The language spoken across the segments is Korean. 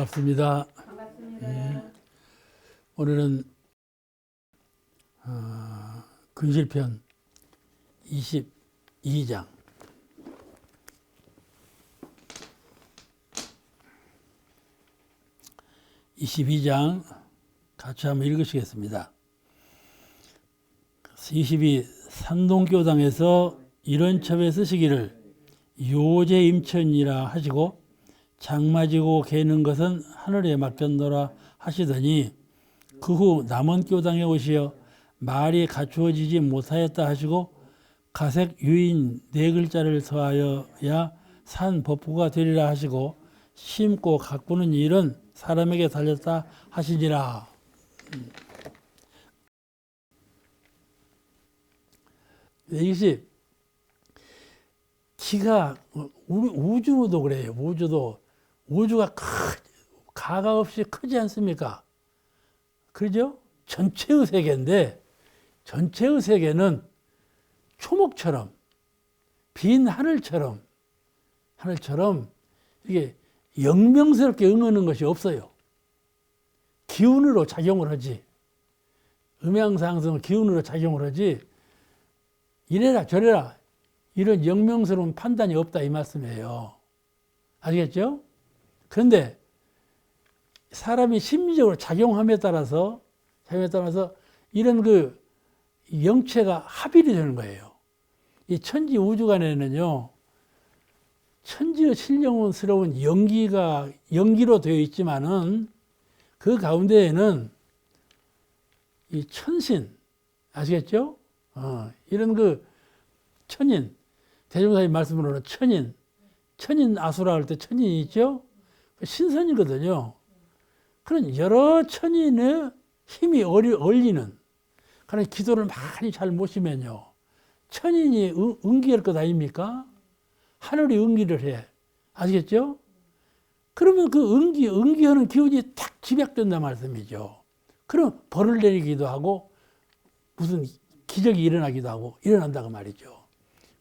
반갑습니다. 반갑습니다. 오늘은 근실편 22장 같이 한번 읽으시겠습니다. 22 산동교당에서 이런 첩에 쓰시기를 요제임천이라 하시고 장마지고 개는 것은 하늘에 맡겼노라 하시더니 그 후 남원 교당에 오시어 말이 갖추어지지 못하였다 하시고 가색 유인 네 글자를 더하여야 산 법구가 되리라 하시고 심고 가꾸는 일은 사람에게 달렸다 하시니라. 이것이 기가 우주도 그래요. 우주가 가가 없이 크지 않습니까? 그죠? 전체의 세계인데 전체의 세계는 초목처럼 빈 하늘처럼 이게 영명스럽게 응하는 것이 없어요. 기운으로 작용을 하지. 음양상승은 기운으로 작용을 하지. 이래라 저래라 이런 영명스러운 판단이 없다 이 말씀이에요. 아시겠죠? 그런데 사람이 심리적으로 작용함에 따라서 이런 그 영체가 합일이 되는 거예요. 이 천지 우주간에는요, 천지의 신령스러운 연기로 되어 있지만은 그 가운데에는 이 천신, 아시겠죠? 이런 그 천인, 대종사님 말씀으로는 천인 아수라 할 때 천인이 있죠? 신선이거든요. 그런 여러 천인의 힘이 얼리는 그런 기도를 많이 잘 모시면요. 천인이 응기할 것 아닙니까? 하늘이 응기를 해. 아시겠죠? 그러면 그 응기하는 기운이 탁 집약된단 말씀이죠. 그럼 벌을 내리기도 하고 무슨 기적이 일어나기도 하고 일어난다고 말이죠.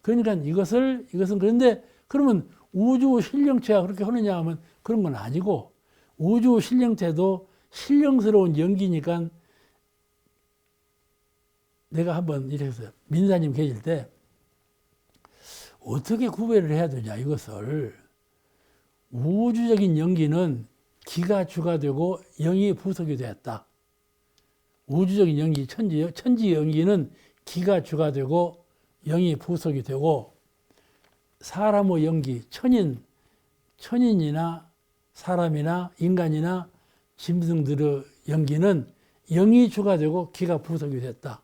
그러니까 이것은 그런데 그러면 우주 신령체가 그렇게 하느냐 하면 그런 건 아니고 우주 신령체도 신령스러운 연기니까 내가 한번 이렇게 해서 민사님 계실 때 어떻게 구별을 해야 되냐 이것을 우주적인 연기는 기가 주가 되고 영이 부속이 되었다. 우주적인 연기 천지 연기는 기가 주가 되고 영이 부속이 되고 사람의 연기 천인이나 사람이나 인간이나 짐승들의 연기는 영이 주가 되고 기가 부속이 됐다.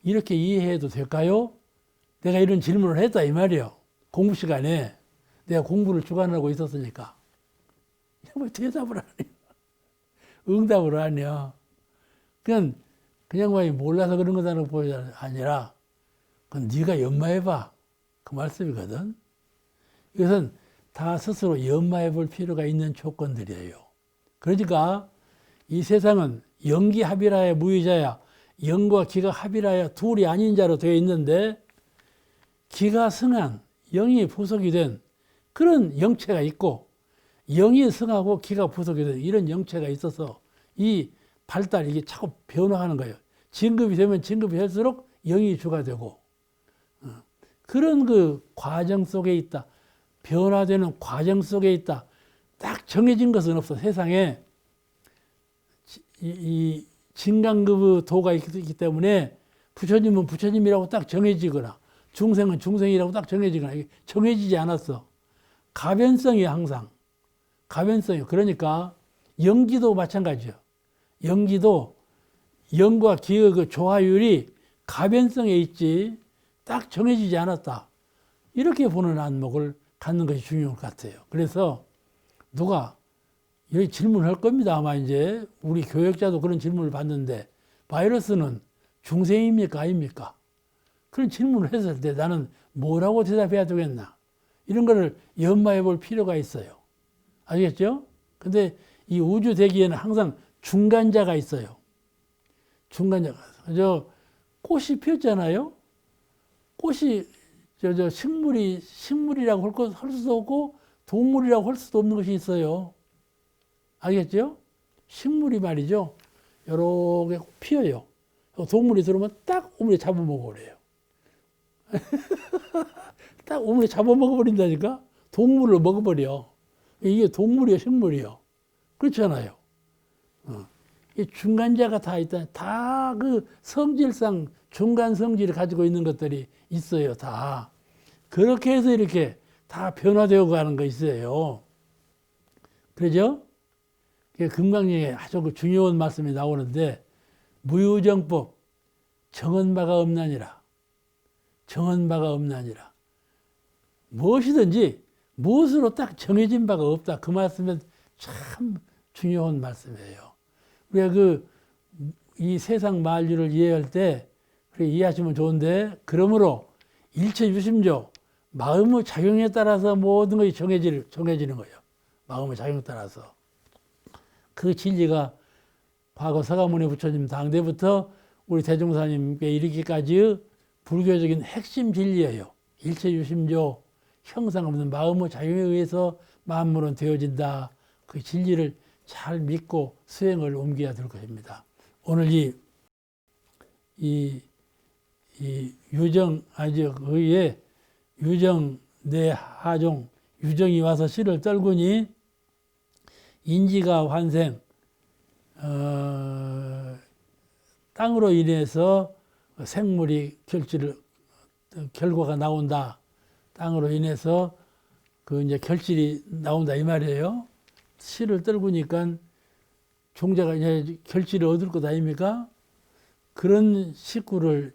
이렇게 이해해도 될까요? 내가 이런 질문을 했다 이 말이에요. 공부 시간에 내가 공부를 주관하고 있었으니까. 뭐 대답을 안 해요. 응답을 안 해요. 그냥 몰라서 그런 거다라고 보지 아니라 그건 네가 연마해봐. 그 말씀이거든. 이것은 다 스스로 연마해 볼 필요가 있는 조건들이에요. 그러니까 이 세상은 영기 합일하여 무의자야 영과 기가 합일하여 둘이 아닌 자로 되어 있는데 기가 승한 영이 부속이 된 그런 영체가 있고 영이 승하고 기가 부속이 된 이런 영체가 있어서 이 발달 이게 자꾸 변화하는 거예요. 진급이 되면 진급이 할수록 영이 주가 되고 그런 그 과정 속에 있다. 변화되는 과정 속에 있다. 딱 정해진 것은 없어. 세상에 이 진강급의 도가 있기 때문에 부처님은 부처님이라고 딱 정해지거나 중생은 중생이라고 딱 정해지거나 정해지지 않았어. 가변성이 항상 가변성이 그러니까 연기도 마찬가지예요. 연기도 영과 기의 그 조화율이 가변성에 있지 딱 정해지지 않았다. 이렇게 보는 안목을 갖는 것이 중요한 것 같아요. 그래서 누가 여기 질문할 겁니다. 아마 이제 우리 교역자도 그런 질문을 받는데 바이러스는 중생입니까? 아닙니까? 그런 질문을 했을 때 나는 뭐라고 대답해야 되겠나? 이런 거를 연마해 볼 필요가 있어요. 아시겠죠? 근데 이 우주 대기에는 항상 중간자가 있어요. 중간자가. 꽃이 피었잖아요? 꽃이 식물이라고 할 수도 없고 동물이라고 할 수도 없는 것이 있어요. 알겠죠? 식물이 말이죠. 요렇게 피어요. 동물이 들어오면 딱 오므리 잡아먹어버려요. 딱 오므리 잡아먹어버린다니까? 동물을 먹어버려. 이게 동물이요, 식물이요. 그렇잖아요. 이 중간자가 다 있다. 다 그 성질상 중간 성질을 가지고 있는 것들이 있어요, 다. 그렇게 해서 이렇게 다 변화되어 가는 거 있어요. 그러죠? 금강경에 아주 그 중요한 말씀이 나오는데, 무유정법, 정한 바가 없나니라. 정한 바가 없나니라. 무엇이든지 무엇으로 딱 정해진 바가 없다. 그 말씀은 참 중요한 말씀이에요. 우리가 이 세상 만류를 이해할 때 그렇게 이해하시면 좋은데, 그러므로 일체유심조, 마음의 작용에 따라서 모든 것이 정해지는 거예요. 마음의 작용에 따라서. 그 진리가 과거 서가모니 부처님 당대부터 우리 대종사님께 이르기까지의 불교적인 핵심 진리예요. 일체유심조, 형상 없는 마음의 작용에 의해서 만물은 되어진다. 그 진리를 잘 믿고 수행을 옮겨야 될 것입니다. 오늘 이 의에 유정 내 하종, 유정이 와서 씨를 떨구니 인지가 환생, 땅으로 인해서 생물이 결과가 나온다. 땅으로 인해서 이제 결실이 나온다 이 말이에요. 씨를 떨구니까 종자가 이제 결실을 얻을 것 아닙니까? 그런 식구를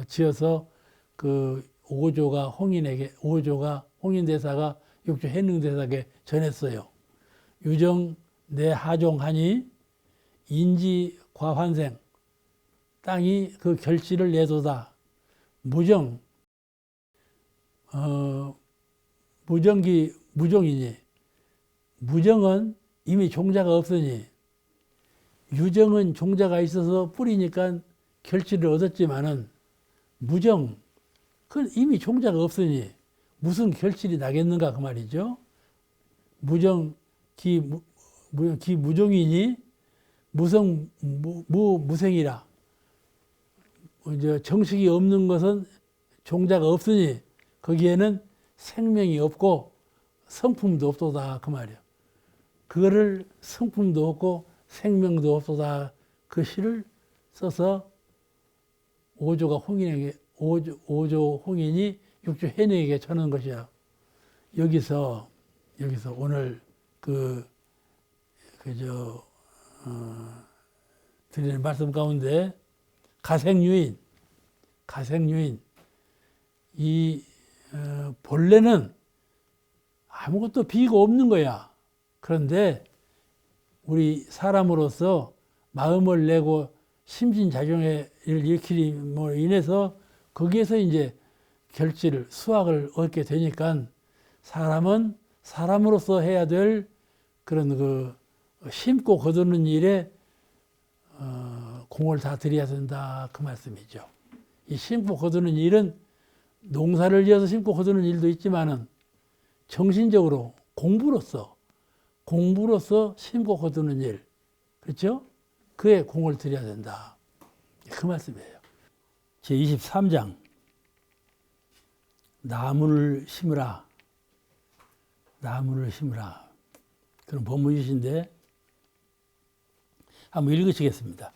지어서 오조가 홍인대사가 육조 해능대사에게 전했어요. 유정 내 하종하니 인지 과환생, 땅이 그 결실을 내도다. 무정이니 무정은 이미 종자가 없으니, 유정은 종자가 있어서 뿌리니까 결실을 얻었지만은 무정, 그건 이미 종자가 없으니 무슨 결실이 나겠는가 그 말이죠. 무정이니 무생이라. 정식이 없는 것은 종자가 없으니 거기에는 생명이 없고 성품도 없도다 그 말이에요. 그거를 성품도 없고 생명도 없도다 그 시를 써서 오조 홍인이 육조 해내에게 전한 것이야. 여기서 오늘 드리는 말씀 가운데 가생유인 본래는 아무것도 비가 없는 거야. 그런데 우리 사람으로서 마음을 내고 심신작용을 일으킴으로 인해서 거기에서 이제 수확을 얻게 되니까 사람은 사람으로서 해야 될 그런 심고 거두는 일에 공을 다 들여야 된다 그 말씀이죠. 이 심고 거두는 일은 농사를 지어서 심고 거두는 일도 있지만은 정신적으로 공부로서 심고 거두는 일, 그렇죠? 그에 공을 들여야 된다. 그 말씀이에요. 제23장 나무를 심으라. 그런 법문이신데 한번 읽으시겠습니다.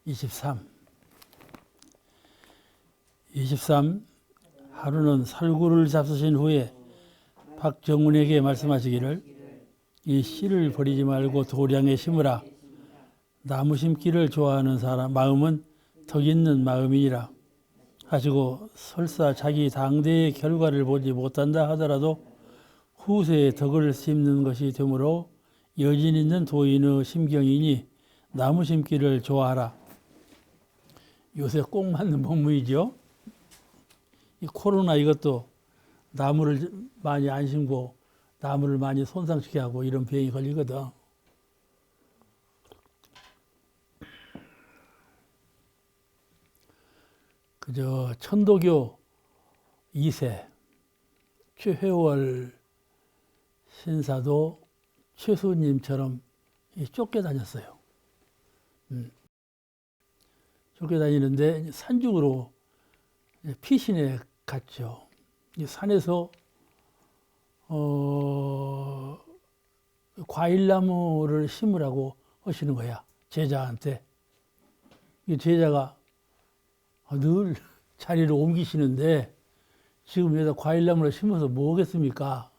23 하루는 살구를 잡수신 후에 박정훈에게 말씀하시기를 이 씨를 버리지 말고 도량에 심으라. 나무 심기를 좋아하는 사람 마음은 덕 있는 마음이니라 하시고, 설사 자기 당대의 결과를 보지 못한다 하더라도 후세의 덕을 심는 것이 되므로 여진 있는 도인의 심경이니 나무 심기를 좋아하라. 요새 꼭 맞는 법문이죠. 이 코로나 이것도 나무를 많이 안 심고 나무를 많이 손상시켜 하고 이런 병이 걸리거든. 천도교 2세 최회월 신사도 최수님처럼 쫓겨다녔어요. 쫓겨다니는데 산중으로 피신에 갔죠. 이 산에서 과일나무를 심으라고 하시는 거야. 제자한테. 이 제자가 늘 자리를 옮기시는데 지금 여기다 과일나무를 심어서 뭐 하겠습니까?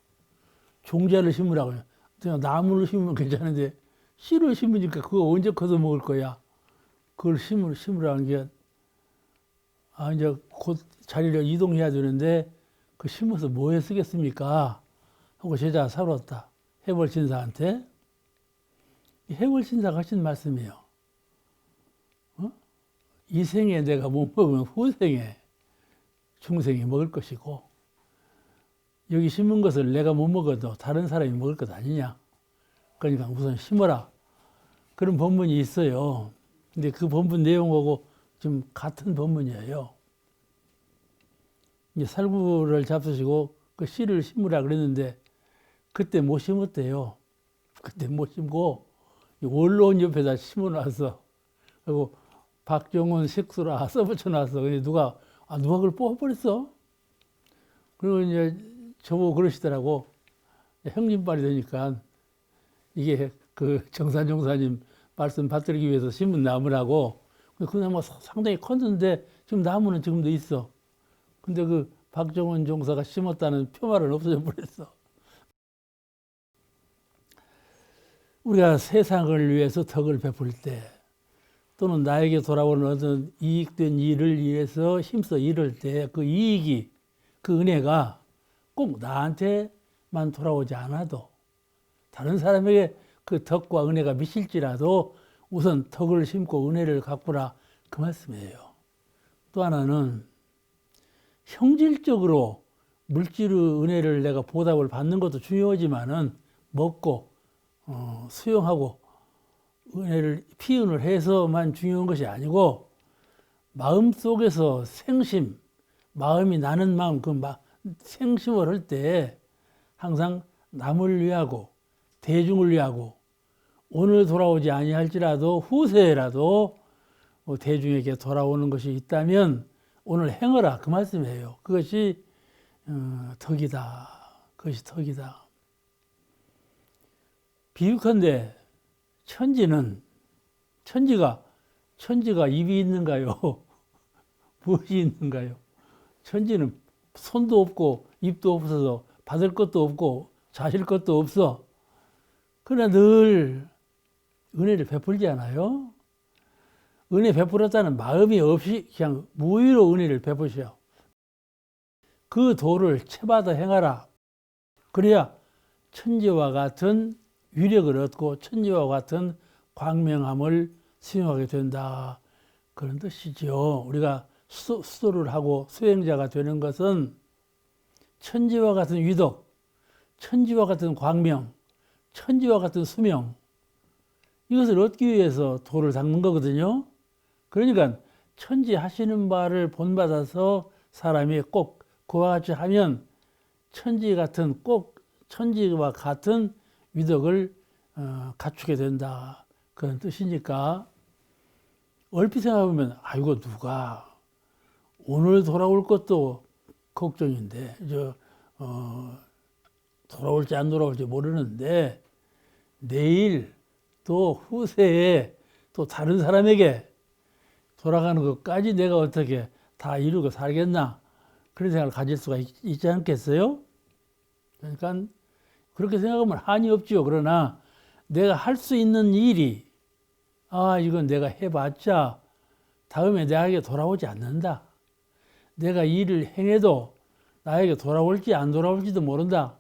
종자를 심으라고요. 그냥 나무를 심으면 괜찮은데 씨를 심으니까 그거 언제 커서 먹을 거야? 그걸 심으라는 게 이제 곧 자리를 이동해야 되는데 그 심어서 뭐에 쓰겠습니까? 하고 제자가 살았다. 해월신사한테. 해월신사가 하신 말씀이에요. 이 생에 내가 못 먹으면 후생에 중생이 먹을 것이고 여기 심은 것을 내가 못 먹어도 다른 사람이 먹을 것 아니냐. 그러니까 우선 심어라. 그런 본문이 있어요. 근데 그 본문 내용하고 좀 같은 본문이에요. 이제 살구를 잡수시고 그 씨를 심으라 그랬는데 그때 못 심었대요. 그때 못 심고 원로원 옆에다 심어놨어. 그리고 박정훈 식수라 써붙여놨어. 근데 누가 그걸 뽑아버렸어? 그리고 이제 저보고 그러시더라고. 형님발이 되니까 이게 그 정산종사님 말씀 받들기 위해서 심은 나무라고. 그 나무가 상당히 컸는데 지금 나무는 지금도 있어. 근데 그 박정훈 종사가 심었다는 표말은 없어져 버렸어. 우리가 세상을 위해서 덕을 베풀 때 또는 나에게 돌아오는 어떤 이익된 일을 위해서 힘써 이룰 때 그 이익이, 그 은혜가 꼭 나한테만 돌아오지 않아도 다른 사람에게 그 덕과 은혜가 미칠지라도 우선 덕을 심고 은혜를 갚으라 그 말씀이에요. 또 하나는 형질적으로 물질의 은혜를 내가 보답을 받는 것도 중요하지만은 먹고 수용하고 은혜를 피운을 해서만 중요한 것이 아니고 마음 속에서 생심, 마음이 나는 마음, 생심을 할 때 항상 남을 위하고 대중을 위하고 오늘 돌아오지 아니할지라도 후세라도 대중에게 돌아오는 것이 있다면 오늘 행하라 그 말씀이에요. 그것이 덕이다. 그것이 덕이다. 비유컨대 천지가 입이 있는가요? 무엇이 있는가요? 천지는 손도 없고 입도 없어서 받을 것도 없고 자실 것도 없어. 그러나 늘 은혜를 베풀지 않아요? 은혜 베풀었다는 마음이 없이 그냥 무의로 은혜를 베푸셔. 그 도를 채받아 행하라. 그래야 천지와 같은 위력을 얻고 천지와 같은 광명함을 수용하게 된다. 그런 뜻이죠. 우리가 수도를 하고 수행자가 되는 것은 천지와 같은 위덕, 천지와 같은 광명, 천지와 같은 수명, 이것을 얻기 위해서 도를 닦는 거거든요. 그러니까 천지 하시는 바를 본받아서 사람이 꼭 그와 같이 하면 천지와 같은 위덕을 갖추게 된다. 그런 뜻이니까 얼핏 생각해보면 아이고 누가 오늘 돌아올 것도 걱정인데 돌아올지 안 돌아올지 모르는데 내일 또 후세에 또 다른 사람에게 돌아가는 것까지 내가 어떻게 다 이루고 살겠나 그런 생각을 가질 수가 있지 않겠어요? 그러니까 그렇게 생각하면 한이 없지요. 그러나 내가 할 수 있는 일이 이건 내가 해봤자 다음에 나에게 돌아오지 않는다. 내가 일을 행해도 나에게 돌아올지 안 돌아올지도 모른다.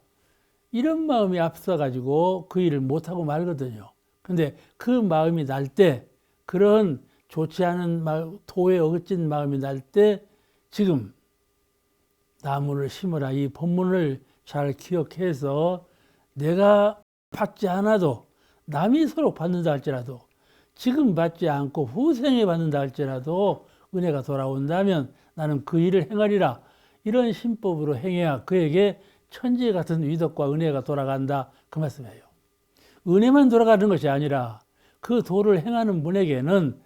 이런 마음이 앞서가지고 그 일을 못하고 말거든요. 근데 그 마음이 날 때, 그런 좋지 않은 도에 어긋진 마음이 날 때 지금 나무를 심으라 이 본문을 잘 기억해서 내가 받지 않아도 남이 서로 받는다 할지라도 지금 받지 않고 후생에 받는다 할지라도 은혜가 돌아온다면 나는 그 일을 행하리라. 이런 신법으로 행해야 그에게 천지 같은 위덕과 은혜가 돌아간다. 그 말씀이에요. 은혜만 돌아가는 것이 아니라 그 도를 행하는 분에게는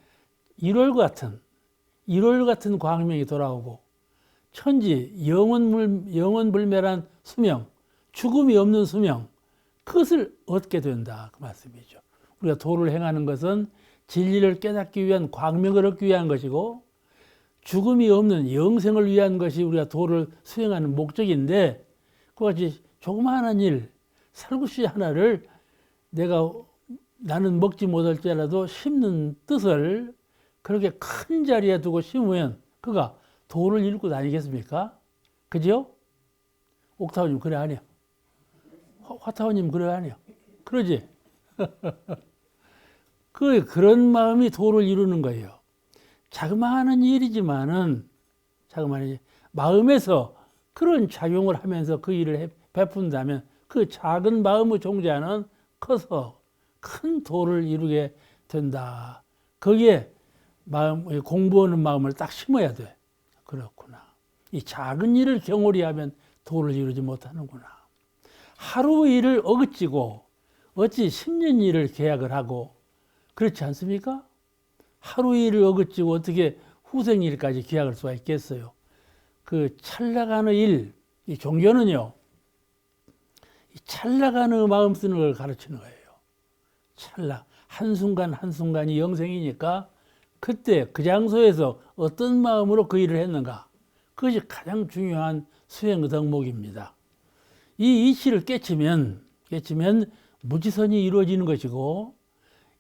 일월 같은 광명이 돌아오고 천지 영원불멸한 수명, 죽음이 없는 수명, 그것을 얻게 된다 그 말씀이죠. 우리가 도를 행하는 것은 진리를 깨닫기 위한 광명을 얻기 위한 것이고 죽음이 없는 영생을 위한 것이 우리가 도를 수행하는 목적인데 그와 같이 조그마한 일, 살구씨 하나를 나는 먹지 못할지라도 심는 뜻을 그렇게 큰 자리에 두고 심으면 그가 도를 이루고 다니겠습니까? 그죠? 옥타원님 그래 아니야? 화타원님 그래 아니야? 그러지? 그런 마음이 도를 이루는 거예요. 자그마한 일이지만은 마음에서 그런 작용을 하면서 그 일을 베푼다면 그 작은 마음의 종자는 커서 큰 도를 이루게 된다. 거기에 공부하는 마음을 딱 심어야 돼. 그렇구나. 이 작은 일을 경홀히 하면 도를 이루지 못하는구나. 하루 일을 어긋지고 어찌 10년 일을 계약을 하고 그렇지 않습니까? 하루 일을 어긋지고 어떻게 후생 일까지 계약할 수가 있겠어요? 그 찰나가는 일, 이 종교는요, 이 찰나가는 마음 쓰는 걸 가르치는 거예요. 한순간 한순간이 영생이니까 그때 그 장소에서 어떤 마음으로 그 일을 했는가, 그것이 가장 중요한 수행의 덕목입니다. 이 이치를 깨치면 무지선이 이루어지는 것이고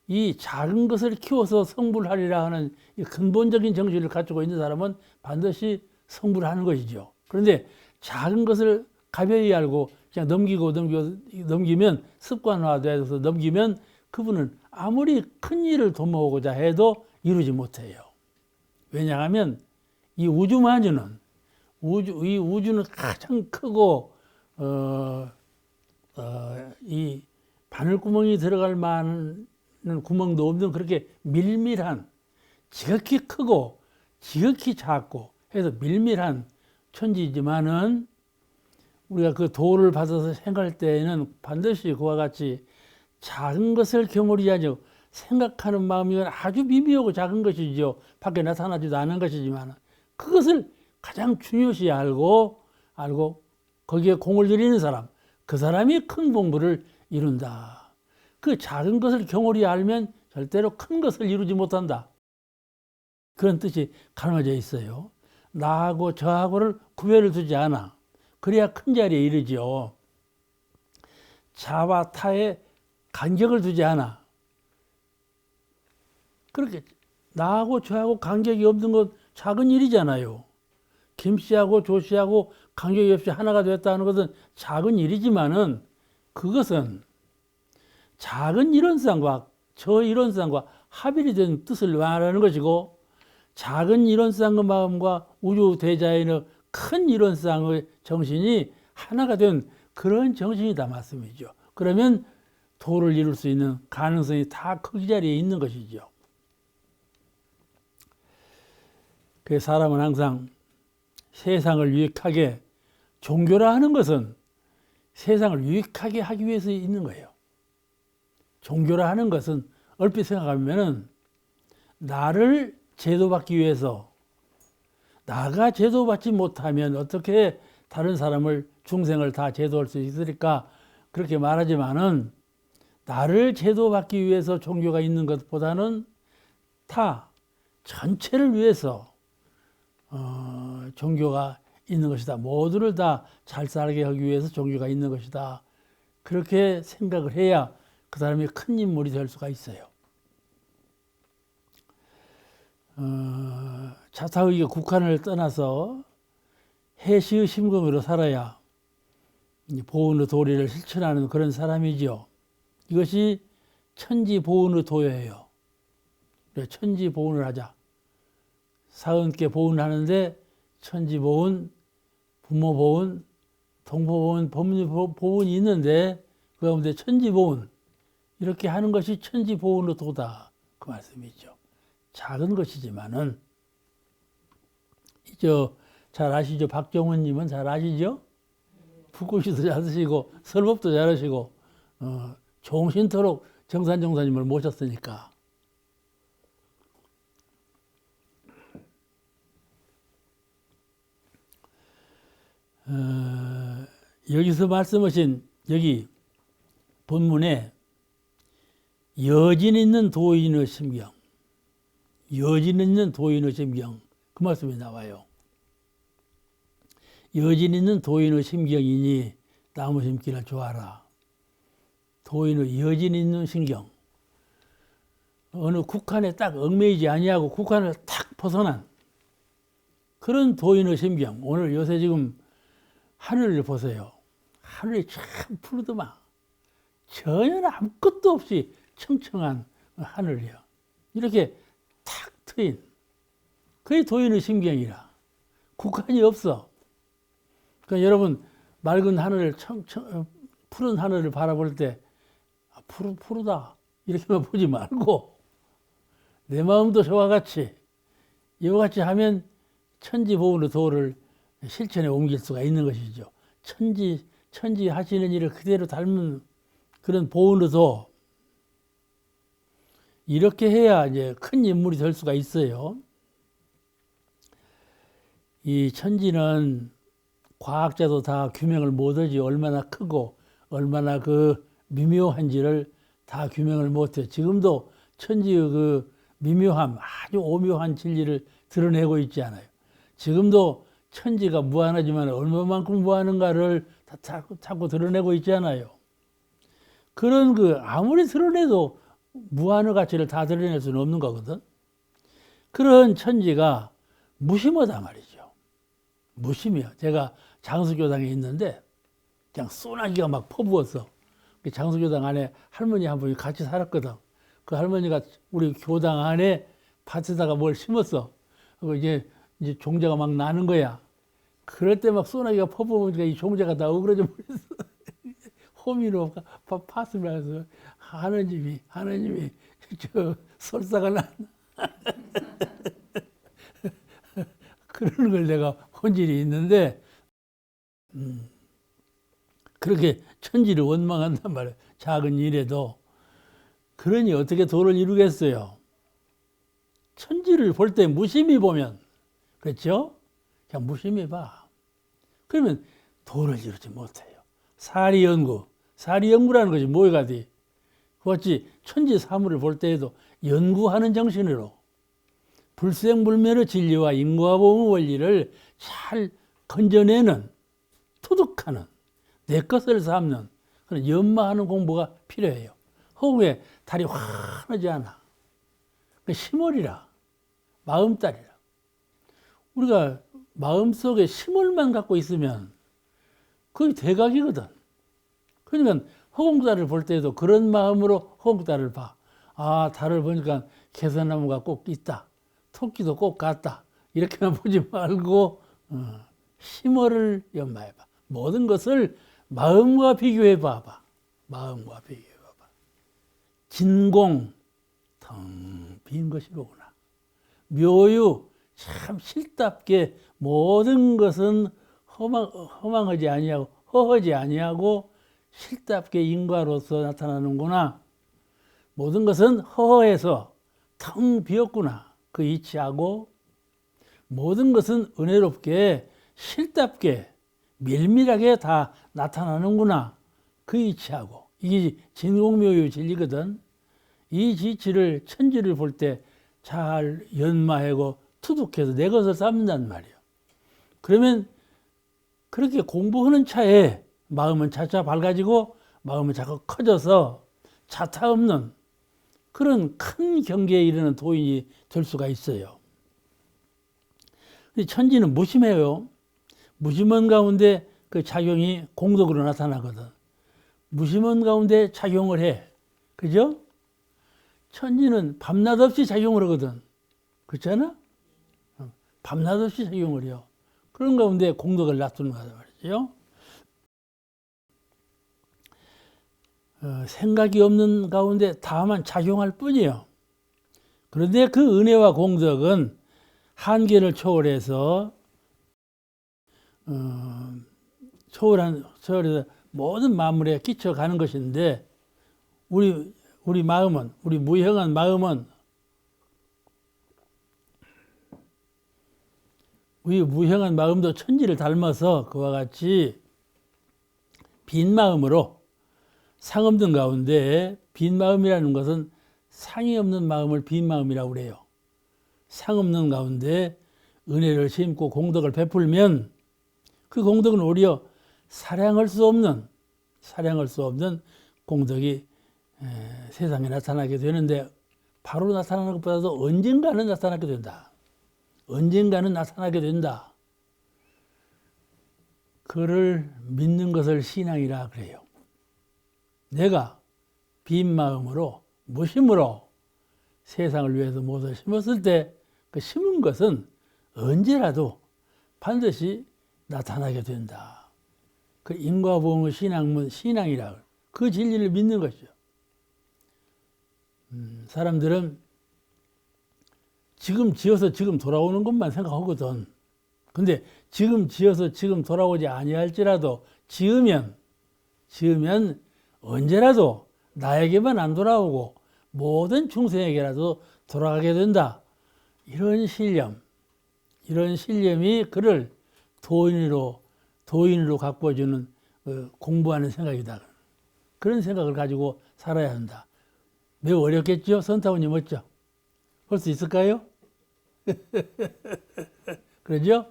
이 작은 것을 키워서 성불하리라 하는 이 근본적인 정신을 갖추고 있는 사람은 반드시 성불하는 것이죠. 그런데 작은 것을 가벼이 알고 그냥 넘기면 습관화돼서 넘기면 그분은 아무리 큰 일을 도모하고자 해도 이루지 못해요. 왜냐하면 이 우주만유는 이 우주는 가장 크고 이 바늘구멍이 들어갈 만한 구멍도 없는 그렇게 밀밀한 지극히 크고 지극히 작고 해서 밀밀한 천지지만은 우리가 그 도를 받아서 생각할 때에는 반드시 그와 같이 작은 것을 경홀히 하죠. 생각하는 마음이 아주 미미하고 작은 것이죠. 밖에 나타나지도 않은 것이지만 그것을 가장 중요시 알고 거기에 공을 들이는 사람, 그 사람이 큰 공부를 이룬다. 그 작은 것을 경홀히 알면 절대로 큰 것을 이루지 못한다. 그런 뜻이 가르쳐져 있어요. 나하고 저하고를 구별을 두지 않아. 그래야 큰 자리에 이르지요. 자와 타의 간격을 두지 않아. 그렇게 나하고 저하고 간격이 없는 건 작은 일이잖아요. 김씨하고 조씨하고 간격이 없이 하나가 됐다는 것은 작은 일이지만은 그것은 작은 이론상과 저 이론상과 합일이 된 뜻을 말하는 것이고 작은 이론상의 마음과 우주 대자연의 큰 이론상의 정신이 하나가 된 그런 정신이다 말씀이죠. 그러면 도를 이룰 수 있는 가능성이 다 그 자리에 있는 것이죠. 그 사람은 항상 세상을 유익하게, 종교라 하는 것은 세상을 유익하게 하기 위해서 있는 거예요. 종교라 하는 것은 얼핏 생각하면은 나를 제도받기 위해서, 나가 제도받지 못하면 어떻게 다른 사람을, 중생을 다 제도할 수 있을까? 그렇게 말하지만은 나를 제도받기 위해서 종교가 있는 것보다는 전체를 위해서 종교가 있는 것이다. 모두를 다 잘 살게 하기 위해서 종교가 있는 것이다. 그렇게 생각을 해야 그 사람이 큰 인물이 될 수가 있어요. 자타의의 국한을 떠나서 해시의 심금으로 살아야 보은의 도리를 실천하는 그런 사람이죠. 이것이 천지보은의 도예요. 천지보은을 하자. 40개 보은하는데 천지보은, 부모보은, 동포보은, 법문보은이 있는데 그 가운데 천지보은, 이렇게 하는 것이 천지보은의 도다 그 말씀이죠. 작은 것이지만은 잘 아시죠? 박정훈님은 잘 아시죠? 북글씨도 잘 쓰시고 설법도 잘하시고 종신토록 정산정사님을 모셨으니까. 여기서 말씀하신 여기 본문에 여진 있는 도인의 심경, 여진 있는 도인의 심경 그 말씀이 나와요. 여진 있는 도인의 심경이니 나무 심기를 좋아하라. 도인의 여진 있는 심경, 어느 국한에 딱 얽매이지 아니하고 국한을 탁 벗어난 그런 도인의 심경. 오늘 요새 지금 하늘을 보세요. 하늘이 참 푸르더만 전혀 아무것도 없이 청청한 하늘이요. 이렇게 탁 트인 그게 도인의 심경이라. 국한이 없어. 그러니까 여러분 맑은 하늘을 푸른 하늘을 바라볼 때 푸르다 이렇게만 보지 말고 내 마음도 저와 같이 이와 같이 하면 천지보훈의 도를 실천에 옮길 수가 있는 것이죠. 천지 하시는 일을 그대로 닮은 그런 보훈의 도, 이렇게 해야 이제 큰 인물이 될 수가 있어요. 이 천지는 과학자도 다 규명을 못하지. 얼마나 크고 얼마나 그 미묘한지를 다 규명을 못해. 지금도 천지의 그 미묘함, 아주 오묘한 진리를 드러내고 있지 않아요. 지금도 천지가 무한하지만 얼마만큼 무한한가를 자꾸 드러내고 있지 않아요. 그런 그 아무리 드러내도 무한의 가치를 다 드러낼 수는 없는 거거든. 그런 천지가 무심하다 말이죠. 무심해요. 제가 장수교당에 있는데 그냥 소나기가 막 퍼부었어. 장수교당 안에 할머니 한 분이 같이 살았거든. 그 할머니가 우리 교당 안에 밭에다가 뭘 심었어. 그리고 이제 종자가 막 나는 거야. 그럴 때 막 소나기가 퍼부으니까 이 종자가 다 어그러져 버렸어. 호미로 팥을 말해서 하느님이 저 설사가 났나. 그런 걸 내가 본 일이 있는데, 그렇게 천지를 원망한단 말이에요. 작은 일에도. 그러니 어떻게 도를 이루겠어요? 천지를 볼 때 무심히 보면, 그렇죠? 그냥 무심히 봐. 그러면 도를 이루지 못해요. 사리연구라는 것이 뭐가 돼? 그렇지 천지 사물을 볼 때에도 연구하는 정신으로 불생불멸의 진리와 인과와 보응의 원리를 잘 건져내는, 토득하는, 내 것을 삼는 그런 연마하는 공부가 필요해요. 허구에 달이 환하지 않아. 심월이라, 마음달이라. 우리가 마음속에 심월만 갖고 있으면 그게 대각이거든. 그러니까 허공달을 볼 때도 그런 마음으로 허공달을 봐. 아, 달을 보니까 개선나무가 꼭 있다. 토끼도 꼭 같다. 이렇게만 보지 말고 심월을 연마해봐. 모든 것을 마음과 비교해 봐봐. 마음과 비교해 봐봐. 진공, 텅 빈 것이로구나. 묘유, 참 실답게 모든 것은 허망하지 아니하고 허허지 아니하고 실답게 인과로서 나타나는구나. 모든 것은 허허해서 텅 비었구나. 그 이치하고 모든 것은 은혜롭게 실답게 밀밀하게 다 나타나는구나. 그 이치하고 이게 진공묘유 진리거든. 이 지치를 천지를 볼 때 잘 연마하고 투둑해서 내 것을 삼는단 말이에요. 그러면 그렇게 공부하는 차에 마음은 차차 밝아지고 마음은 자꾸 커져서 자타 없는 그런 큰 경계에 이르는 도인이 될 수가 있어요. 천지는 무심해요. 무심한 가운데 그 작용이 공덕으로 나타나거든. 무심한 가운데 작용을 해. 그죠? 천지는 밤낮 없이 작용을 하거든. 그렇잖아? 밤낮 없이 작용을 해요. 그런 가운데 공덕을 놔두는 거다 말이죠. 생각이 없는 가운데 다만 작용할 뿐이에요. 그런데 그 은혜와 공덕은 한계를 초월해서 초월해서 모든 만물에 끼쳐가는 것인데 우리 마음은, 우리 무형한 마음은, 우리 무형한 마음도 천지를 닮아서 그와 같이 빈 마음으로 상 없는 가운데, 빈 마음이라는 것은 상이 없는 마음을 빈 마음이라고 그래요. 상 없는 가운데 은혜를 심고 공덕을 베풀면 그 공덕은 오히려 사량할 수 없는 공덕이 세상에 나타나게 되는데, 바로 나타나는 것보다도 언젠가는 나타나게 된다. 언젠가는 나타나게 된다. 그를 믿는 것을 신앙이라 그래요. 내가 빈 마음으로 무심으로 세상을 위해서 무엇을 심었을 때 그 심은 것은 언제라도 반드시 나타나게 된다. 그 인과보응의 신앙이라 그 진리를 믿는 것이죠. 사람들은 지금 지어서 지금 돌아오는 것만 생각하거든. 근데 지금 지어서 지금 돌아오지 아니할지라도 지으면 언제라도 나에게만 안 돌아오고 모든 중생에게라도 돌아가게 된다. 이런 신념이 그를 도인으로 가꾸어주는 공부하는 생각이다. 그런 생각을 가지고 살아야 한다. 매우 어렵겠죠? 선타원님 어쩌? 할 수 있을까요? 그러죠?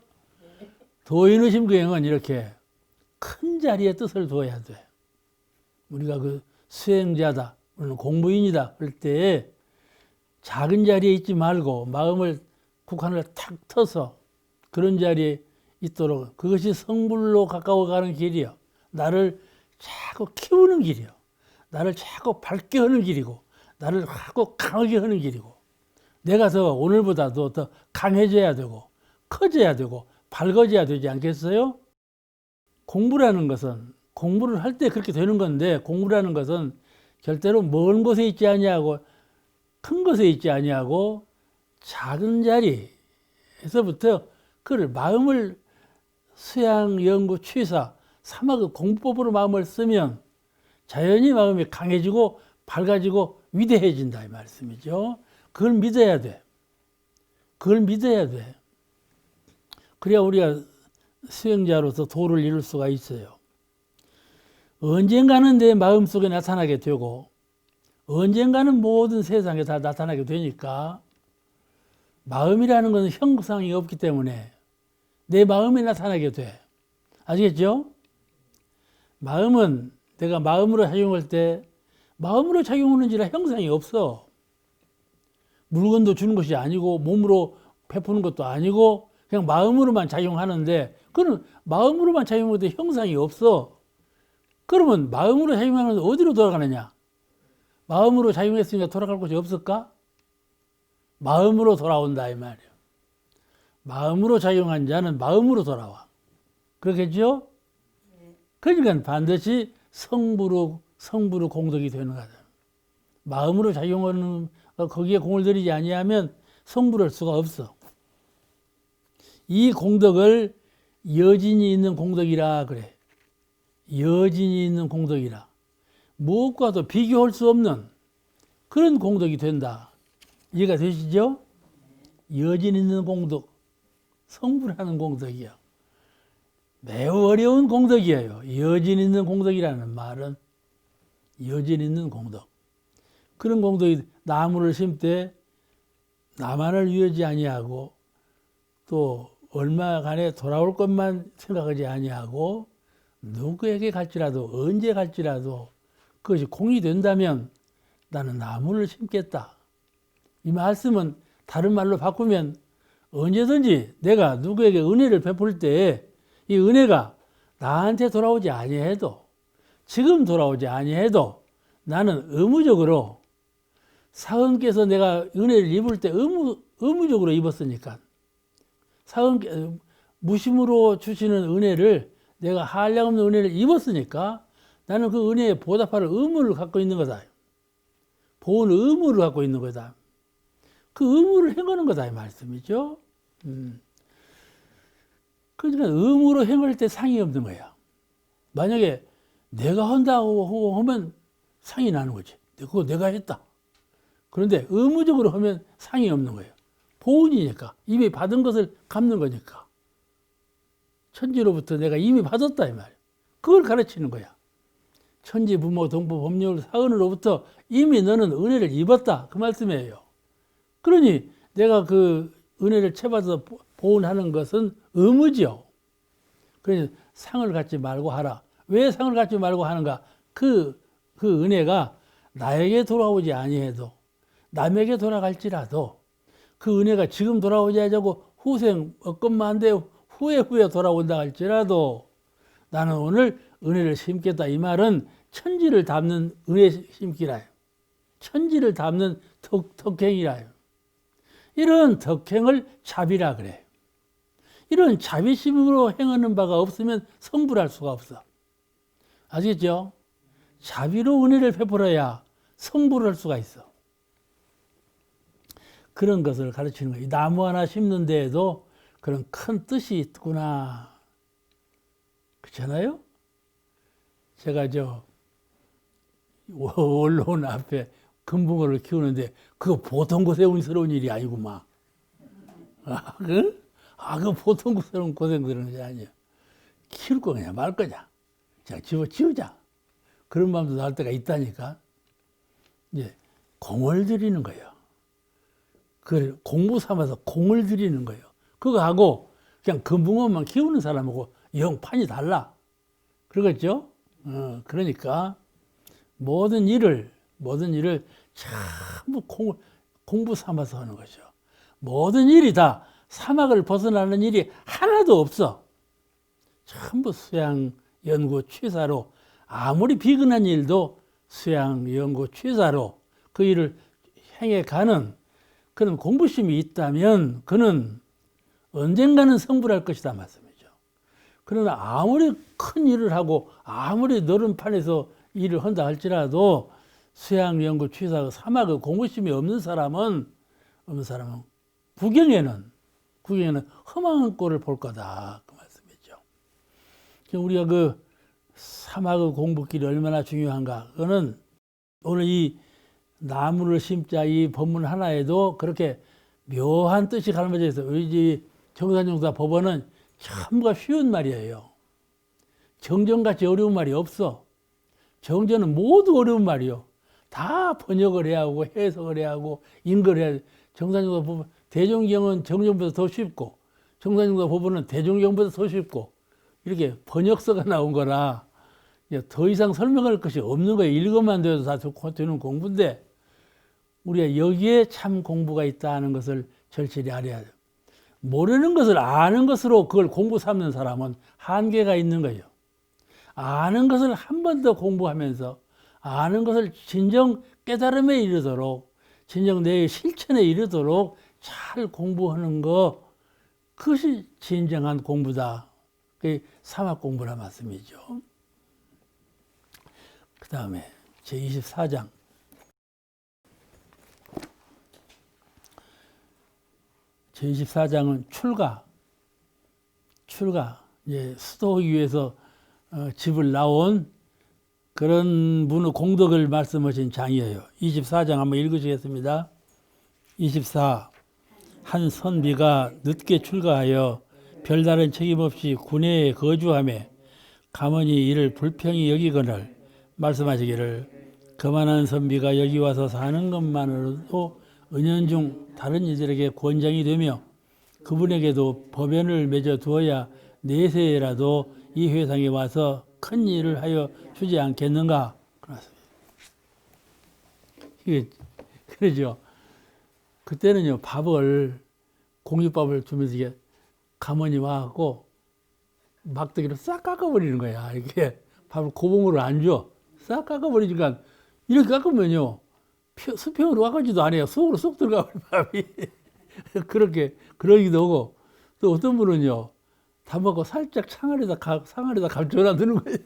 도인의심 교행은 이렇게 큰 자리에 뜻을 두어야 돼. 우리가 그 수행자다, 공부인이다 할 때 작은 자리에 있지 말고 마음을 국한을 탁 터서 그런 자리에 있도록, 그것이 성불로 가까워가는 길이요. 나를 자꾸 키우는 길이요. 나를 자꾸 밝게 하는 길이고, 나를 자꾸 강하게 하는 길이고, 내가 더 오늘보다도 더 강해져야 되고 커져야 되고 밝아져야 되지 않겠어요? 공부라는 것은, 공부를 할 때 그렇게 되는 건데, 공부라는 것은 절대로 먼 곳에 있지 아니하고 큰 곳에 있지 아니하고 작은 자리에서부터 그를 마음을 수양, 연구, 취사, 사막의 공부법으로 마음을 쓰면 자연히 마음이 강해지고 밝아지고 위대해진다 이 말씀이죠. 그걸 믿어야 돼. 그래야 우리가 수행자로서 도를 이룰 수가 있어요. 언젠가는 내 마음속에 나타나게 되고 언젠가는 모든 세상에 다 나타나게 되니까, 마음이라는 것은 형상이 없기 때문에 내 마음이 나타나게 돼. 아시겠죠? 마음은 내가 마음으로 작용할 때 마음으로 작용하는지라 형상이 없어. 물건도 주는 것이 아니고 몸으로 베푸는 것도 아니고 그냥 마음으로만 작용하는데, 그는 마음으로만 작용할 때 형상이 없어. 그러면 마음으로 작용하는데 어디로 돌아가느냐? 마음으로 작용했으니까 돌아갈 곳이 없을까? 마음으로 돌아온다 이 말이에요. 마음으로 작용한 자는 마음으로 돌아와. 그렇겠죠? 그러니까 반드시 성부로 공덕이 되는 거다. 마음으로 작용하는 거기에 공을 들이지 아니하면 성부를 할 수가 없어. 이 공덕을 여진이 있는 공덕이라 그래. 여진이 있는 공덕이라. 무엇과도 비교할 수 없는 그런 공덕이 된다. 이해가 되시죠? 여진 있는 공덕, 성불하는 공덕이요. 매우 어려운 공덕이에요. 여진 있는 공덕이라는 말은 여진 있는 공덕. 그런 공덕이 나무를 심때 나만을 위하지 아니하고 또 얼마간에 돌아올 것만 생각하지 아니하고 누구에게 갈지라도 언제 갈지라도 그것이 공이 된다면 나는 나무를 심겠다. 이 말씀은 다른 말로 바꾸면 언제든지 내가 누구에게 은혜를 베풀 때 이 은혜가 나한테 돌아오지 아니해도, 지금 돌아오지 아니해도 나는 의무적으로 사은께서 내가 은혜를 입을 때 의무적으로 입었으니까, 무심으로 주시는 은혜를 내가 한량없는 은혜를 입었으니까 나는 그 은혜에 보답할 의무를 갖고 있는 거다. 본 의무를 갖고 있는 거다. 그 의무를 행하는 거다 이 말씀이죠. 그러니까 의무로 행할 때 상이 없는 거야. 만약에 내가 한다고 하면 상이 나는 거지. 그거 내가 했다. 그런데 의무적으로 하면 상이 없는 거예요. 보은이니까. 이미 받은 것을 갚는 거니까. 천지로부터 내가 이미 받았다 이 말이에요. 그걸 가르치는 거야. 천지, 부모, 동포, 법률, 사은으로부터 이미 너는 은혜를 입었다. 그 말씀이에요. 그러니 내가 그 은혜를 채받아서 보은하는 것은 의무지요. 그러니 상을 갖지 말고 하라. 왜 상을 갖지 말고 하는가? 그 은혜가 나에게 돌아오지 아니해도 남에게 돌아갈지라도 그 은혜가 지금 돌아오지 않고 후생 얻건만 돼 후에 돌아온다 할지라도 나는 오늘 은혜를 심겠다. 이 말은 천지를 담는 은혜 심기라요. 천지를 담는 덕행이라요. 이런 덕행을 자비라 그래요. 이런 자비심으로 행하는 바가 없으면 성불할 수가 없어. 아시겠죠? 자비로 은혜를 베풀어야 성불할 수가 있어. 그런 것을 가르치는 거예요. 나무 하나 심는 데에도 그런 큰 뜻이 있구나. 그렇잖아요? 제가 원로원 앞에 금붕어를 키우는데 그거 보통 고생스러운 일이 아니구만. 그거 보통 고생스러운 게 아니에요. 키울 거 그냥 말 거냐. 자, 집어치우자. 그런 마음도 날 때가 있다니까. 이제 공을 들이는 거예요. 그걸 공부 삼아서 공을 들이는 거예요. 그거 하고 그냥 금붕어만 키우는 사람하고 영판이 달라. 그러겠죠? 그러니까 모든 일을 전부 공부 삼아서 하는 거죠. 모든 일이 다 사막을 벗어나는 일이 하나도 없어. 전부 수양, 연구, 취사로 아무리 비근한 일도 수양, 연구, 취사로 그 일을 행해가는 그런 공부심이 있다면 그는 언젠가는 성불할 것이다 말씀이죠. 그러나 아무리 큰 일을 하고 아무리 넓은 판에서 일을 한다 할지라도 수양, 연구, 취사, 사막의 공부심이 없는 사람은 구경에는 험한 꼴을 볼 거다 그 말씀이죠. 우리가 그 사막의 공부길이 얼마나 중요한가. 그거는 오늘 이 나무를 심자 이 법문 하나에도 그렇게 묘한 뜻이 가르쳐져 있어요. 우리 정산용사 법원은 참가 쉬운 말이에요. 정전같이 어려운 말이 없어. 정전은 모두 어려운 말이요. 다 번역을 해야 하고 해석을 해야 하고 인거를 해야 돼. 정산용사 법원 대종경은 정전보다 더 쉽고 정산용사 법원은 대종경보다 더 쉽고 이렇게 번역서가 나온 거라 더 이상 설명할 것이 없는 거예요. 읽어만 돼도 다 되는 공부인데 우리가 여기에 참 공부가 있다는 것을 절실히 알아야 돼요. 모르는 것을 아는 것으로 그걸 공부 삼는 사람은 한계가 있는 거예요. 아는 것을 한 번 더 공부하면서 아는 것을 진정 깨달음에 이르도록 진정 내 실천에 이르도록 잘 공부하는 것 그것이 진정한 공부다. 그게 사막 공부라 말씀이죠. 그 다음에 제24장 제24장은 출가 이제 수도하기 위해서 집을 나온 그런 분의 공덕을 말씀하신 장이에요. 24장 한번 읽으시겠습니다. 24. 한 선비가 늦게 출가하여 별다른 책임 없이 군내에 거주하며 가문이 이를 불평히 여기거늘 말씀하시기를 그만한 선비가 여기 와서 사는 것만으로도 은연중 다른 이들에게 권장이 되며 그분에게도 법연을 맺어 두어야 내세라도 이 회상에 와서 큰 일을 하여 주지 않겠는가? 그렇습니다. 이게 그러죠. 그때는요 공깃밥을 주면서 이게 가문이 와갖고 막대기로 싹 깎아버리는 거야. 이렇게 밥을 고봉으로 안 줘. 싹 깎아버리니까 이렇게 깎으면요 수평으로 와가지도 안 해요. 속으로 쏙 들어가 밥이. 그러기도 하고 또 어떤 분은요 다 먹고 살짝 상아리에다 감춰놔 두는 거예요.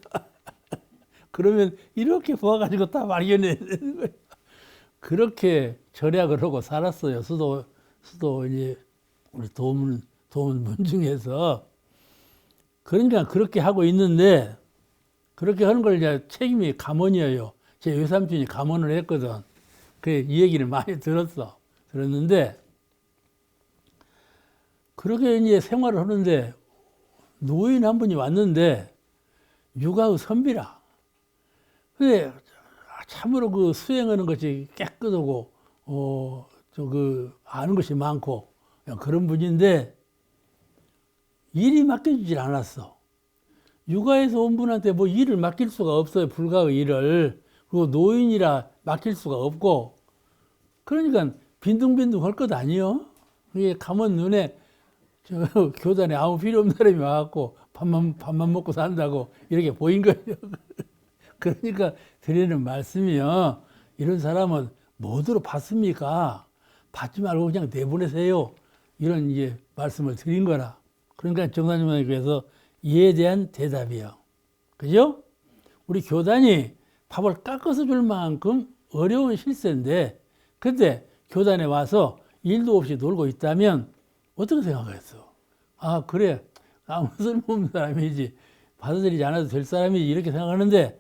그러면 이렇게 부어가지고 다 말겨내야 되는 거예요. 그렇게 절약을 하고 살았어요. 수도 이제 우리 도문 문중에서. 그러니까 그렇게 하고 있는데 그렇게 하는 걸 이제 책임이 가문이에요. 제 외삼촌이 감언을 했거든. 그래, 이 얘기를 많이 들었는데, 그렇게 이제 생활을 하는데, 노인 한 분이 왔는데, 육아의 선비라. 근데, 참으로 그 수행하는 것이 깨끗하고, 아는 것이 많고, 그런 분인데, 일이 맡겨지질 않았어. 육아에서 온 분한테 뭐 일을 맡길 수가 없어요. 불가의 일을. 그리고 노인이라 맡길 수가 없고. 그러니까 빈둥빈둥 할 것 아니요. 이게 가면 눈에 저 교단에 아무 필요 없는 사람이 와갖고 밥만 먹고 산다고 이렇게 보인 거예요. 그러니까 드리는 말씀이요. 이런 사람은 뭐들어 받습니까? 받지 말고 그냥 내보내세요. 이런 이제 말씀을 드린 거라. 그러니까 정사님께서 이에 대한 대답이요. 그죠? 우리 교단이 밥을 깎아서 줄 만큼 어려운 실세인데, 근데 교단에 와서 일도 없이 놀고 있다면 어떻게 생각하겠어? 아, 그래. 아무 쓸모없는 사람이지. 받아들이지 않아도 될 사람이지. 이렇게 생각하는데,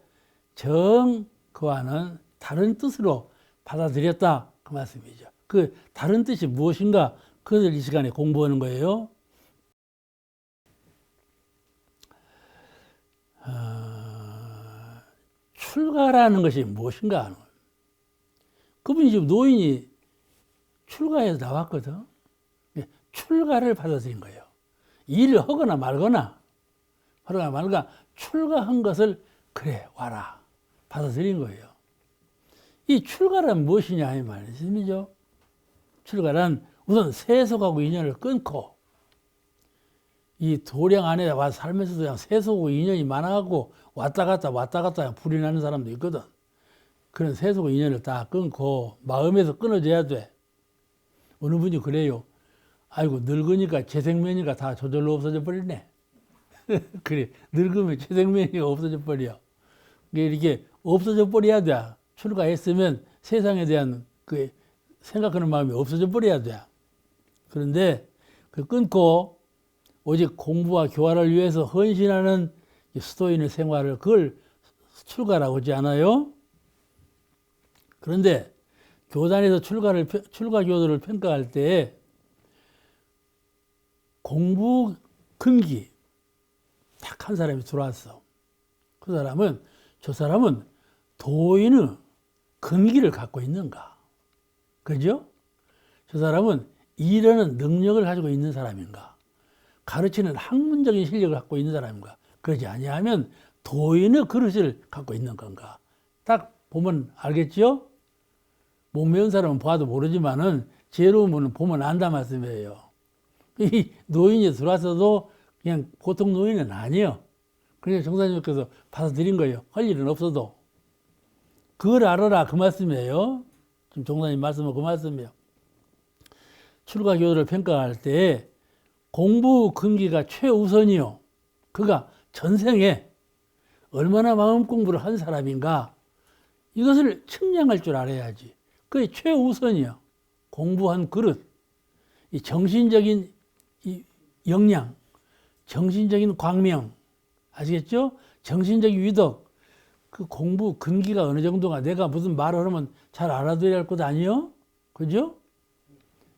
정 그와는 다른 뜻으로 받아들였다. 그 말씀이죠. 그 다른 뜻이 무엇인가? 그것을 이 시간에 공부하는 거예요. 출가라는 것이 무엇인가 하는 거예요. 그분이 지금 노인이 출가해서 나왔거든. 출가를 받아들인 거예요. 일을 하거나 말거나 출가한 것을 그래 와라 받아들인 거예요. 이 출가란 무엇이냐 이 말씀이죠. 출가란 우선 세속하고 인연을 끊고, 이 도량 안에 와서 살면서도 그냥 세속하고 인연이 많아갖고 왔다 갔다 불이 나는 사람도 있거든. 그런 세속하고 인연을 다 끊고 마음에서 끊어져야 돼. 어느 분이 그래요. 아이고 늙으니까 재생면이가 다 저절로 없어져 버리네. 그래, 늙으면 재생면이가 없어져 버려. 이렇게 없어져 버려야 돼. 출가했으면 세상에 대한 그 생각하는 마음이 없어져 버려야 돼. 그런데 그 끊고 오직 공부와 교화를 위해서 헌신하는 스토인의 생활을 그걸 출가라고 하지 않아요? 그런데 교단에서 출가 교도를 평가할 때 공부 근기 딱 한 사람이 들어왔어. 저 사람은 도인의 근기를 갖고 있는가? 그죠? 저 사람은 일하는 능력을 가지고 있는 사람인가? 가르치는 학문적인 실력을 갖고 있는 사람인가? 그러지 아니하면 도인의 그릇을 갖고 있는 건가? 딱 보면 알겠죠? 못 배운 사람은 봐도 모르지만은 지혜로운 분은 보면 안다 말씀이에요. 이 노인이 들어와서도 그냥 보통 노인은 아니에요. 그래서 정사님께서 받아들인 거예요. 할 일은 없어도. 그걸 알아라 그 말씀이에요. 지금 정사님 말씀은 그 말씀이에요. 출가 교도를 평가할 때 공부 근기가 최우선이요. 그가 전생에 얼마나 마음 공부를 한 사람인가, 이것을 측량할 줄 알아야지. 그게 최우선이요. 공부한 그릇, 이 정신적인 이 역량, 정신적인 광명, 아시겠죠? 정신적인 위덕, 그 공부 근기가 어느 정도가, 내가 무슨 말을 하면 잘 알아들어야 할 것 아니요? 그죠?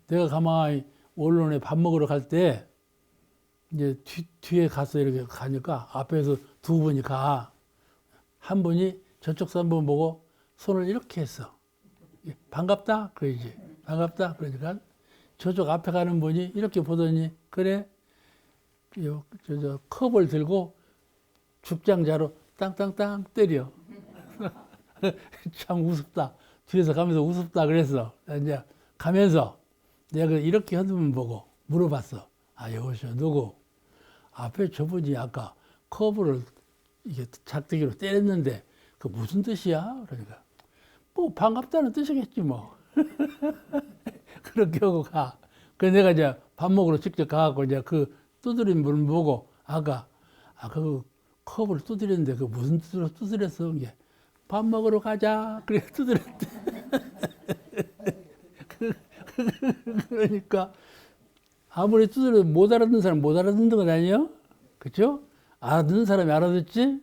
내가 가만히 언론에 밥 먹으러 갈 때 이제 뒤에 가서 이렇게 가니까 앞에서 두 분이 가. 한 분이 저쪽 사람 보고 손을 이렇게 했어. 반갑다? 그러지. 반갑다? 그러니까 저쪽 앞에 가는 분이 이렇게 보더니, 그래? 저 컵을 들고 죽장자로 땅땅땅 때려. 참 우습다. 뒤에서 가면서 우습다 그랬어. 이제 가면서 내가 이렇게 한분 보고 물어봤어. 아, 여보세요, 누구? 앞에 저분이 아까 컵을 이게 작대기로 때렸는데 그 무슨 뜻이야? 그러니까 뭐 반갑다는 뜻이겠지 뭐. 그렇게 하고 가. 그래서 내가 이제 밥 먹으러 직접 가갖고 이제 그 두드린 분 보고 아까 그 컵을 두드렸는데 그 무슨 뜻으로 두드렸어? 이게 밥 먹으러 가자. 그래 두드렸대. 그러니까 아무리 두드려도 못 알아듣는 사람 못 알아듣는 건 아니에요? 그렇죠? 알아듣는 사람이 알아듣지?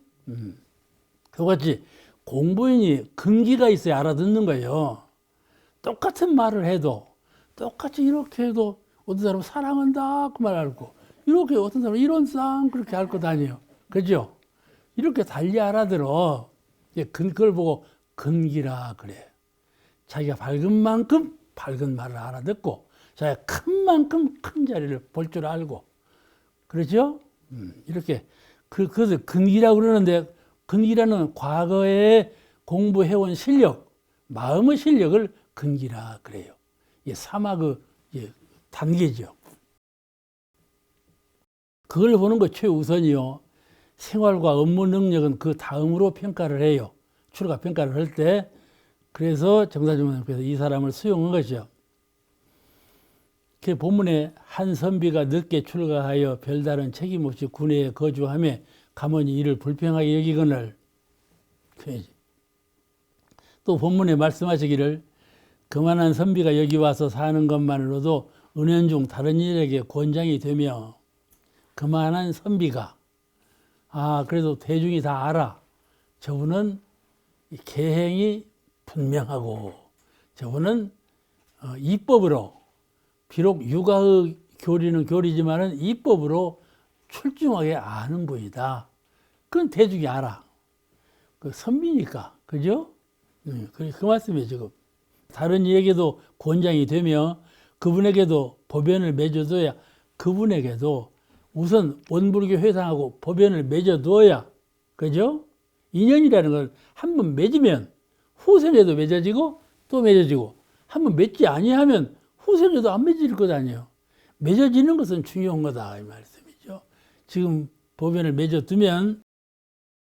그같이 공부인이 근기가 있어야 알아듣는 거예요. 똑같은 말을 해도, 똑같이 이렇게 해도 어떤 사람은 사랑한다 그 말 알고, 이렇게 어떤 사람은 이런 쌍 그렇게 알 것 아니에요. 그죠? 이렇게 달리 알아들어. 그걸 보고 근기라 그래. 자기가 밝은 만큼 밝은 말을 알아듣고, 자기가 큰 만큼 큰 자리를 볼 줄 알고. 그렇죠? 이렇게. 그래서 근기라고 그러는데, 근기라는 과거에 공부해온 실력, 마음의 실력을 근기라 그래요. 이게 사막의 단계죠. 그걸 보는 거 최우선이요. 생활과 업무 능력은 그 다음으로 평가를 해요. 출가 평가를 할 때. 그래서 정사주문님께서 이 사람을 수용한 것이요. 그 본문에 한 선비가 늦게 출가하여 별다른 책임 없이 군내에 거주하며 가문이 이를 불평하게 여기거늘. 또 본문에 말씀하시기를 그만한 선비가 여기 와서 사는 것만으로도 은연중 다른 일에게 권장이 되며, 그만한 선비가, 그래도 대중이 다 알아. 저분은 계행이 분명하고, 저분은 이법으로, 비록 육아의 교리는 교리지만은 이법으로 출중하게 아는 분이다. 그건 대중이 알아. 그 선비니까. 그죠? 그 말씀이에요, 지금. 다른 이에게도 권장이 되며, 그분에게도 법연을 맺어둬야, 그분에게도 우선 원불교 회상하고 법연을 맺어둬야, 그죠? 인연이라는 건 한 번 맺으면 후생에도 맺어지고 또 맺어지고, 한 번 맺지 아니하면 후생에도 안 맺어질 것 아니에요. 맺어지는 것은 중요한 거다, 이 말씀이죠. 지금 법연을 맺어두면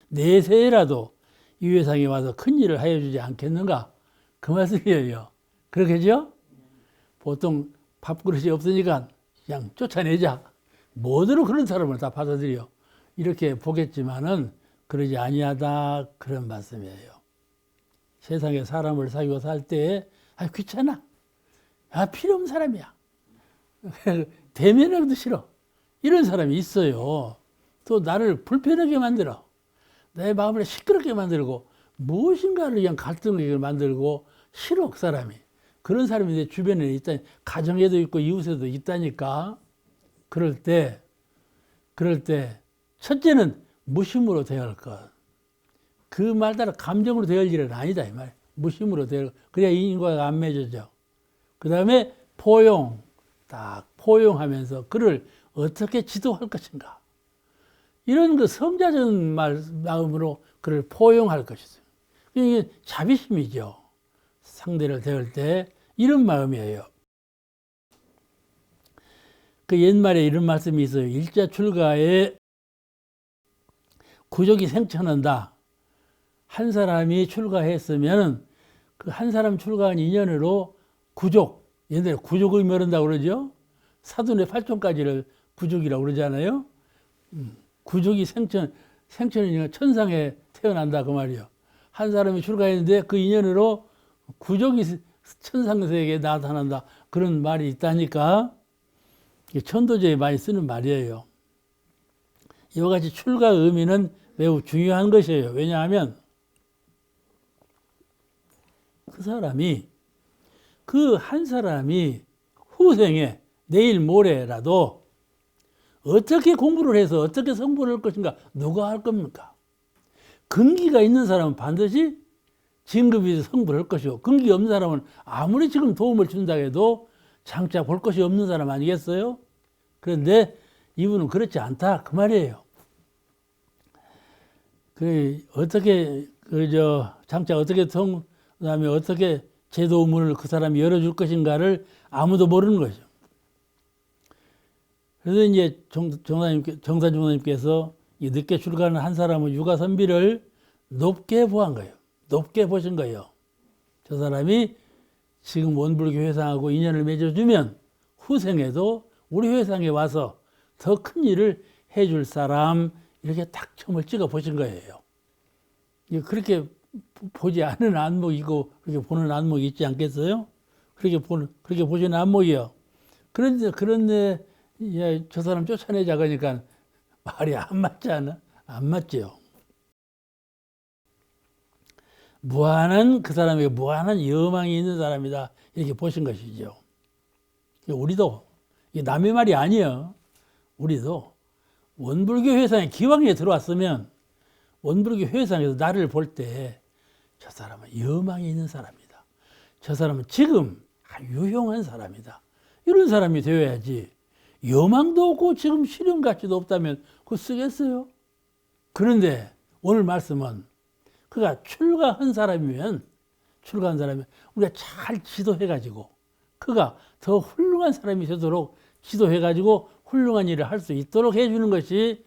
내세라도 이 회상에 와서 큰 일을 하여 주지 않겠는가? 그 말씀이에요. 그렇겠죠? 보통 밥그릇이 없으니까 그냥 쫓아내자. 뭐대로 그런 사람을 다 받아들여. 이렇게 보겠지만은 그러지 아니하다, 그런 말씀이에요. 세상에 사람을 사귀고 살 때, 귀찮아. 필요 없는 사람이야. 대면하기도 싫어. 이런 사람이 있어요. 또 나를 불편하게 만들어. 내 마음을 시끄럽게 만들고, 무엇인가를 그냥 갈등하게 만들고, 싫어, 그 사람이. 그런 사람이 내 주변에 있다니, 가정에도 있고 이웃에도 있다니까. 그럴 때, 첫째는 무심으로 대할 것. 그 말 따라 감정으로 대할 일은 아니다, 이 말. 무심으로 대할 것. 그래야 인과가 안 맺어져. 그 다음에 포용. 딱 포용하면서 그를 어떻게 지도할 것인가. 이런 그 성자적인 마음으로 그를 포용할 것이죠. 이게 자비심이죠. 상대를 대할 때 이런 마음이에요. 그 옛말에 이런 말씀이 있어요. 일자 출가에 구족이 생천한다. 한 사람이 출가했으면 그 한 사람 출가한 인연으로 구족, 옛날에 구족을 멸한다고 그러죠. 사돈의 8종까지를 구족이라고 그러잖아요. 구족이 생천이니까 천상에 태어난다, 그 말이요. 한 사람이 출가했는데 그 인연으로 구족이 천상세계에 나타난다, 그런 말이 있다니까. 천도제에 많이 쓰는 말이에요. 이와 같이 출가 의미는 매우 중요한 것이에요. 왜냐하면 그 한 사람이 후생에 내일 모레라도 어떻게 공부를 해서 어떻게 성불을 할 것인가, 누가 할 겁니까? 근기가 있는 사람은 반드시 진급이 성불을 할 것이고, 근기 없는 사람은 아무리 지금 도움을 준다 해도 장차 볼 것이 없는 사람 아니겠어요? 그런데 이분은 그렇지 않다, 그 말이에요. 어떻게 장차 어떻게 그다음에 어떻게 제도문을 그 사람이 열어줄 것인가를 아무도 모르는 거죠. 그래서 이제 정사주님께서 이 늦게 출가하는 한 사람의 육아 선비를 높게 보한 거예요. 높게 보신 거예요. 저 사람이 지금 원불교 회상하고 인연을 맺어주면 후생에도 우리 회상에 와서 더 큰 일을 해줄 사람, 이렇게 딱 점을 찍어 보신 거예요. 그렇게 보지 않은 안목이고 그렇게 보는 안목이 있지 않겠어요? 그렇게 보시는 안목이요. 그런데 저 사람 쫓아내자 그러니까 말이 안 맞지 않아? 안 맞지요. 무한한 그 사람에게 무한한 여망이 있는 사람이다 이렇게 보신 것이죠. 우리도 이게 남의 말이 아니에요. 우리도 원불교 회상에 기왕에 들어왔으면 원불교 회상에서 나를 볼 때 저 사람은 여망이 있는 사람이다. 저 사람은 지금 유용한 사람이다. 이런 사람이 되어야지. 여망도 없고 지금 실현 가치도 없다면 그거 쓰겠어요? 그런데 오늘 말씀은 그가 출가한 사람이면 우리가 잘 지도해가지고 그가 더 훌륭한 사람이 되도록 지도해가지고 훌륭한 일을 할 수 있도록 해주는 것이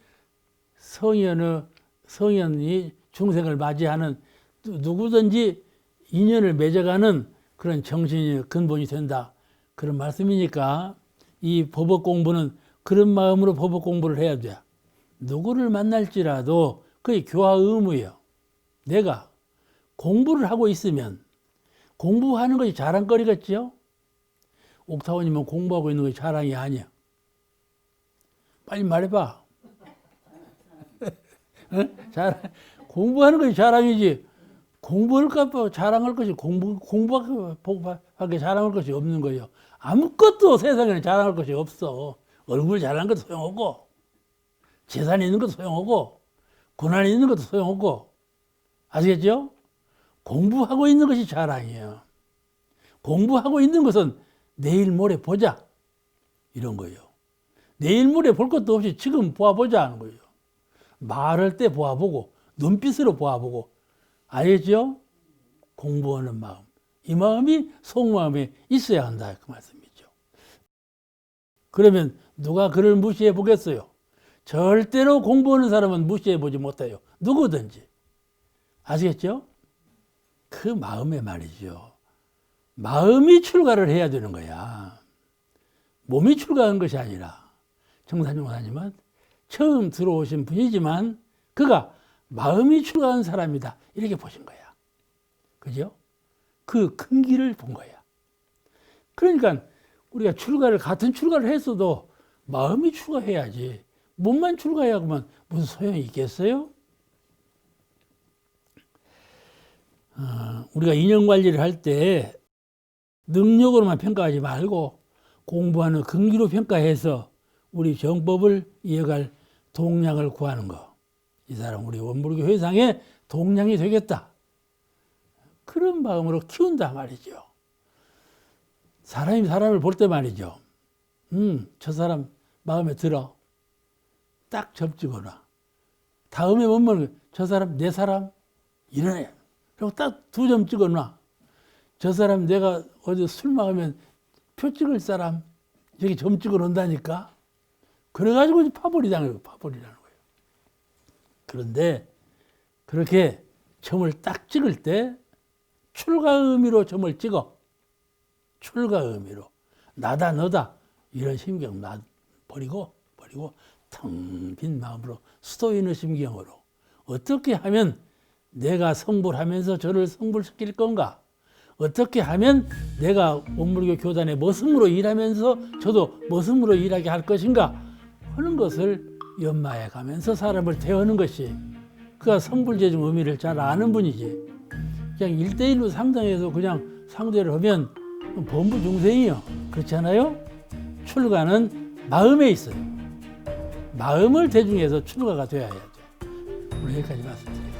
성현이 중생을 맞이하는 누구든지 인연을 맺어가는 그런 정신이 근본이 된다. 그런 말씀이니까 이 법업 공부는 그런 마음으로 법업 공부를 해야 돼. 누구를 만날지라도 그게 교화 의무예요. 내가 공부를 하고 있으면 공부하는 것이 자랑거리겠지요? 옥타원이면 공부하고 있는 것이 자랑이 아니야. 빨리 말해봐. 공부하는 것이 자랑이지. 공부할까 자랑할 것이 공부하게 자랑할 것이 없는 거예요. 아무것도 세상에는 자랑할 것이 없어. 얼굴 자랑한 것도 소용없고, 재산이 있는 것도 소용없고, 고난이 있는 것도 소용없고, 아시겠죠? 공부하고 있는 것이 자랑이에요. 공부하고 있는 것은 내일 모레 보자 이런 거예요. 내일 모레 볼 것도 없이 지금 보아보자 하는 거예요. 말할 때 보아보고 눈빛으로 보아보고, 알겠죠? 공부하는 마음, 이 마음이 속마음에 있어야 한다 그 말씀이죠. 그러면 누가 그를 무시해 보겠어요? 절대로 공부하는 사람은 무시해 보지 못해요. 누구든지. 아시겠죠? 그 마음의 말이죠. 마음이 출가를 해야 되는 거야. 몸이 출가한 것이 아니라. 정산용사님은 처음 들어오신 분이지만 그가 마음이 출가한 사람이다 이렇게 보신 거야. 그죠? 그 큰 길을 본 거야. 그러니까 우리가 같은 출가를 했어도 마음이 출가해야지. 몸만 출가해야 그러면 무슨 소용이 있겠어요? 우리가 인연관리를 할 때 능력으로만 평가하지 말고 공부하는 근기로 평가해서 우리 정법을 이어갈 동량을 구하는 거. 이 사람 우리 원불교 회상의 동량이 되겠다. 그런 마음으로 키운다 말이죠. 사람이 사람을 볼 때 말이죠. 저 사람 마음에 들어. 딱 접찍어놔. 다음에 보면 저 사람 내 사람 이러네. 그리고 딱 2점 찍어놔. 저 사람 내가 어디 술 먹으면 표 찍을 사람 여기 점 찍어놓는다니까. 그래가지고 파벌이라는 거예요. 그런데 그렇게 점을 딱 찍을 때 출가 의미로 점을 찍어. 출가 의미로. 나다 너다 이런 심경 버리고 텅 빈 마음으로 수도 있는 심경으로 어떻게 하면 내가 성불하면서 저를 성불시킬 건가? 어떻게 하면 내가 원불교 교단의 머슴으로 일하면서 저도 머슴으로 일하게 할 것인가 하는 것을 연마해 가면서 사람을 대하는 것이 그가 성불재중 의미를 잘 아는 분이지. 그냥 1대1로 상담해서 그냥 상대를 하면 범부 중생이요. 그렇지 않아요? 출가는 마음에 있어요. 마음을 대중해서 출가가 되어야 돼. 오늘 여기까지 말씀드리겠습니다.